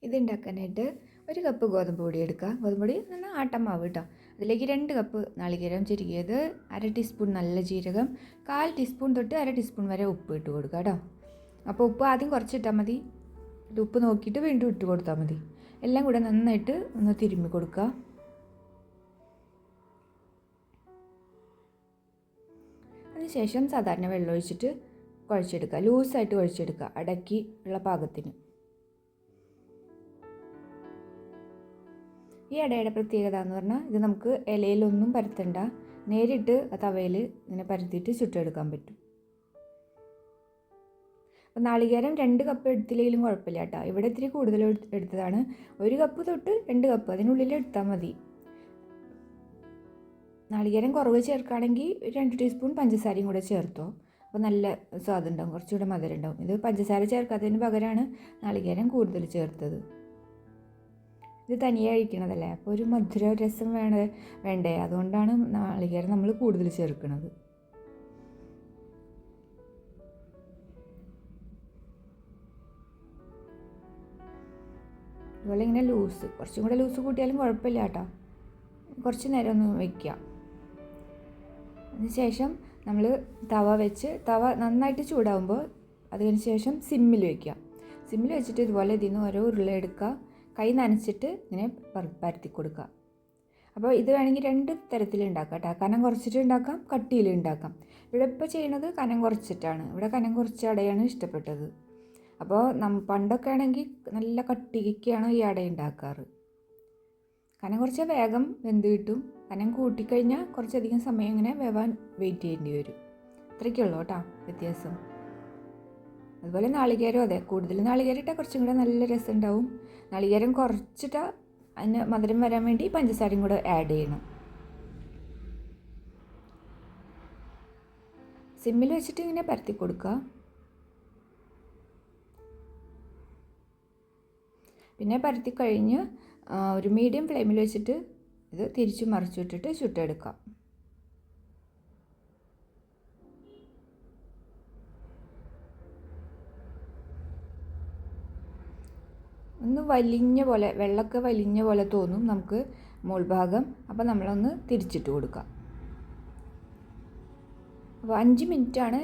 ഇതുണ്ടാക്കാനായിട്ട് 1 cup ഗോതമ്പ് പൊടി എടുക്കുക. ഗോതമ്പ് പൊടി എന്നാൽ ആട്ടമാവ് കേട്ടോ. അതിലേക്ക് 2 കപ്പ് നാളികേരം ചിരുകിയത്, 1/2 ടീസ്പൂൺ നല്ല ജീരകം, 1/4 ടീസ്പൂൺ തൊട്ട് 1/2 ടീസ്പൂൺ വരെ ഉപ്പ് ഇട്ട് കൊടുക്കുക കേട്ടോ. അപ്പോൾ ഉപ്പ് ആദ്യം കുറച്ചിട്ടാൽ മതി, ഉപ്പ് നോക്കിയിട്ട് വീണ്ടും ഇട്ട് കൊടുത്താൽ മതി. എല്ലാം കൂടെ നന്നായിട്ട് ഒന്ന് തിരുമ്മി കൊടുക്കുക. അതിനുശേഷം സാധാരണ വെള്ളം ഒഴിച്ചിട്ട് കുഴച്ചെടുക്കുക, ലൂസായിട്ട് കുഴച്ചെടുക്കുക, അടക്കി ഉള്ള പാകത്തിന്. ഈ അടയുടെ പ്രത്യേകത എന്ന് പറഞ്ഞാൽ ഇത് നമുക്ക് ഇലയിലൊന്നും പരത്തണ്ട, നേരിട്ട് തവയിൽ ഇങ്ങനെ പരത്തിയിട്ട് ചുട്ടെടുക്കാൻ പറ്റും. അപ്പോൾ നാളികേരം 2 കപ്പ് എടുത്തില്ലെങ്കിലും കുഴപ്പമില്ല കേട്ടോ. ഇവിടെ ഇത്തിരി കൂടുതൽ എടുത്തതാണ്. 1 കപ്പ് തൊട്ട് 2 കപ്പ് അതിനുള്ളിൽ എടുത്താൽ മതി. നാളികേരം കുറവ് ചേർക്കുകയാണെങ്കിൽ 2 ടീസ്പൂൺ പഞ്ചസാരയും കൂടെ ചേർത്തോ. അപ്പോൾ നല്ല സ്വാദ് ഉണ്ടാവും, കുറച്ചുകൂടെ മധുരം ഉണ്ടാവും. ഇത് പഞ്ചസാര ചേർക്കാത്തതിന് പകരമാണ് നാളികേരം കൂടുതൽ ചേർത്തത്. ഇത് തനിയെ കഴിക്കണതല്ലേ, അപ്പോൾ ഒരു മധുര രസം വേണ്ടേ, അതുകൊണ്ടാണ് നാളികേരം നമ്മൾ കൂടുതൽ ചേർക്കുന്നത്. അതുപോലെ ഇങ്ങനെ കുറച്ചും കൂടെ ലൂസ് കൂട്ടിയാലും കുഴപ്പമില്ല കേട്ടോ. കുറച്ച് നേരം ഒന്ന് വയ്ക്കുക. അതിനുശേഷം നമ്മൾ തവ നന്നായിട്ട് ചൂടാകുമ്പോൾ അതിന് ശേഷം സിമ്മിൽ വയ്ക്കുക. സിമ്മിൽ വെച്ചിട്ട് ഇതുപോലെ ഇതിൽ നിന്ന് ഓരോ ഉരുള എടുക്കുക, കൈ നനച്ചിട്ട് ഇങ്ങനെ പരത്തി കൊടുക്കുക. അപ്പോൾ ഇത് വേണമെങ്കിൽ 2 തരത്തിൽ ഉണ്ടാക്കാം കേട്ടോ. കനം കുറച്ചിട്ട് ഉണ്ടാക്കാം, കട്ടിയിൽ ഉണ്ടാക്കാം. ഇവിടെ ഇപ്പോൾ ചെയ്യണത് കനം കുറച്ചിട്ടാണ്. ഇവിടെ കനം കുറച്ച അടയാണ് ഇഷ്ടപ്പെട്ടത്. അപ്പോൾ പണ്ടൊക്കെ ആണെങ്കിൽ നല്ല കട്ടിക്കാണ് ഈ അട ഉണ്ടാക്കാറ്. കനം കുറച്ചാൽ വേഗം വെന്ത് കിട്ടും. കനം കൂട്ടിക്കഴിഞ്ഞാൽ കുറച്ചധികം സമയം ഇങ്ങനെ വേവാൻ വെയിറ്റ് ചെയ്യേണ്ടി വരും. അത്രയ്ക്കുള്ളൂ കേട്ടോ വ്യത്യാസം. അതുപോലെ നാളികേരം അതെ, കൂടുതൽ നാളികേരം ഇട്ടാൽ കുറച്ചും കൂടെ നല്ല രസം ഉണ്ടാവും. നാളികേരം കുറച്ചിട്ടാൽ അതിന് മധുരം വരാൻ വേണ്ടി പഞ്ചസാരയും കൂടെ ആഡ് ചെയ്യണം. സിമ്മിൽ വെച്ചിട്ട് ഇങ്ങനെ പരത്തി കൊടുക്കുക. പിന്നെ പരത്തി കഴിഞ്ഞ് ഒരു മീഡിയം ഫ്ലെയിമിൽ വെച്ചിട്ട് ഇത് തിരിച്ചു മറിച്ചിട്ടിട്ട് ചുട്ടെടുക്കാം. ഒന്ന് വലിഞ്ഞ പോലെ, വെള്ളമൊക്കെ വലിഞ്ഞ പോലെ തോന്നും നമുക്ക് മുൾഭാഗം. അപ്പോൾ നമ്മളൊന്ന് തിരിച്ചിട്ട് കൊടുക്കാം. അപ്പോൾ 5 മിനിറ്റാണ്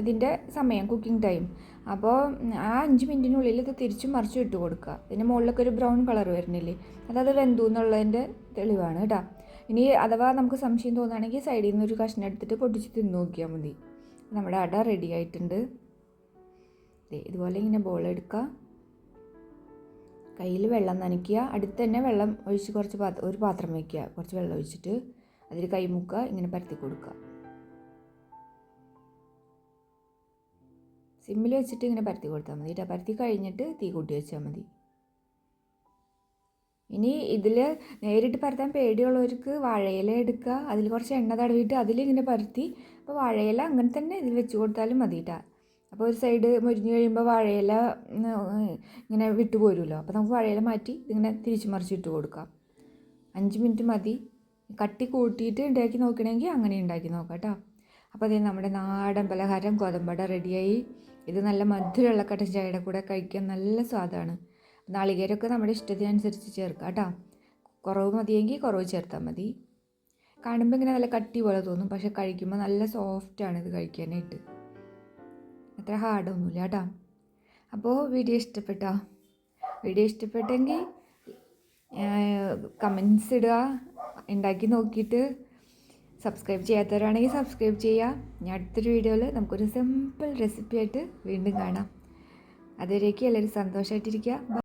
ഇതിൻ്റെ സമയം, കുക്കിംഗ് ടൈം. അപ്പോൾ ആ 5 മിനിറ്റിനുള്ളിൽ ഇത് തിരിച്ചും മറിച്ചും ഇട്ട് കൊടുക്കുക. ഇതിൻ്റെ മുകളിലൊക്കെ ഒരു ബ്രൗൺ കളർ വരുന്നില്ലേ, അതത് വെന്തു എന്നുള്ളതിൻ്റെ തെളിവാണ് കേട്ടോ. ഇനി അഥവാ നമുക്ക് സംശയം തോന്നുകയാണെങ്കിൽ സൈഡിൽ നിന്ന് ഒരു കഷ്ണം എടുത്തിട്ട് പൊട്ടിച്ച് തിന്ന് നോക്കിയാൽ മതി. നമ്മുടെ അട റെഡി ആയിട്ടുണ്ട്. ഇതുപോലെ ഇങ്ങനെ ബോൾ എടുക്കുക, കയ്യിൽ വെള്ളം നനയ്ക്കുക, അടുത്ത് തന്നെ വെള്ളം ഒഴിച്ച് ഒരു പാത്രം വയ്ക്കുക, കുറച്ച് വെള്ളം ഒഴിച്ചിട്ട് അതിൽ കൈ മുക്കുക, ഇങ്ങനെ പരത്തി കൊടുക്കുക. സിമ്മിൽ വെച്ചിട്ട് ഇങ്ങനെ പരത്തി കൊടുത്താൽ മതി കേട്ടോ. പരത്തി കഴിഞ്ഞിട്ട് തീ കൂട്ടി വെച്ചാൽ മതി. ഇനി ഇതിൽ നേരിട്ട് പരത്താൻ പേടിയുള്ളവർക്ക് വാഴയില എടുക്കുക, അതിൽ കുറച്ച് എണ്ണ തടവിയിട്ട് അതിലിങ്ങനെ പരത്തി, അപ്പോൾ വാഴയില അങ്ങനെ തന്നെ ഇതിൽ വെച്ച് കൊടുത്താലും മതി കേട്ടോ. അപ്പോൾ ഒരു സൈഡ് മുരിഞ്ഞ് കഴിയുമ്പോൾ വാഴയില ഇങ്ങനെ വിട്ടുപോരുമല്ലോ, അപ്പോൾ നമുക്ക് വാഴയില മാറ്റി ഇതിങ്ങനെ തിരിച്ച് മറിച്ചിട്ട് കൊടുക്കാം. 5 മിനിറ്റ് മതി. കട്ടി കൂട്ടിയിട്ട് ഉണ്ടാക്കി നോക്കണമെങ്കിൽ അങ്ങനെ ഉണ്ടാക്കി നോക്കാം കേട്ടോ. അപ്പോൾ അതേ നമ്മുടെ നാടൻ പലഹാരം ഗോതമ്പട റെഡിയായി. ഇത് നല്ല മധുരമുള്ള കട്ടൻ ചായയുടെ കൂടെ കഴിക്കാൻ നല്ല സ്വാദാണ്. നാളികേരമൊക്കെ നമ്മുടെ ഇഷ്ടത്തിനനുസരിച്ച് ചേർക്കാം കേട്ടോ. കുറവ് മതിയെങ്കിൽ കുറവ് ചേർത്താൽ മതി. കാണുമ്പോൾ ഇങ്ങനെ നല്ല കട്ടി പോലെ തോന്നും, പക്ഷെ കഴിക്കുമ്പോൾ നല്ല സോഫ്റ്റാണ് ഇത് കഴിക്കാനായിട്ട്. അത്ര ഹാർഡൊന്നുമില്ല കേട്ടോ. അപ്പോൾ വീഡിയോ ഇഷ്ടപ്പെട്ടെങ്കിൽ കമൻസ് ഇടുക, ഉണ്ടാക്കി നോക്കിയിട്ട്. സബ്സ്ക്രൈബ് ചെയ്യാത്തവരാണെങ്കിൽ സബ്സ്ക്രൈബ് ചെയ്യുക. ഞാൻ അടുത്തൊരു വീഡിയോയിൽ നമുക്കൊരു സിമ്പിൾ റെസിപ്പി ആയിട്ട് വീണ്ടും കാണാം. അതുവരേക്കും എല്ലാവരും സന്തോഷമായിട്ടിരിക്കുക.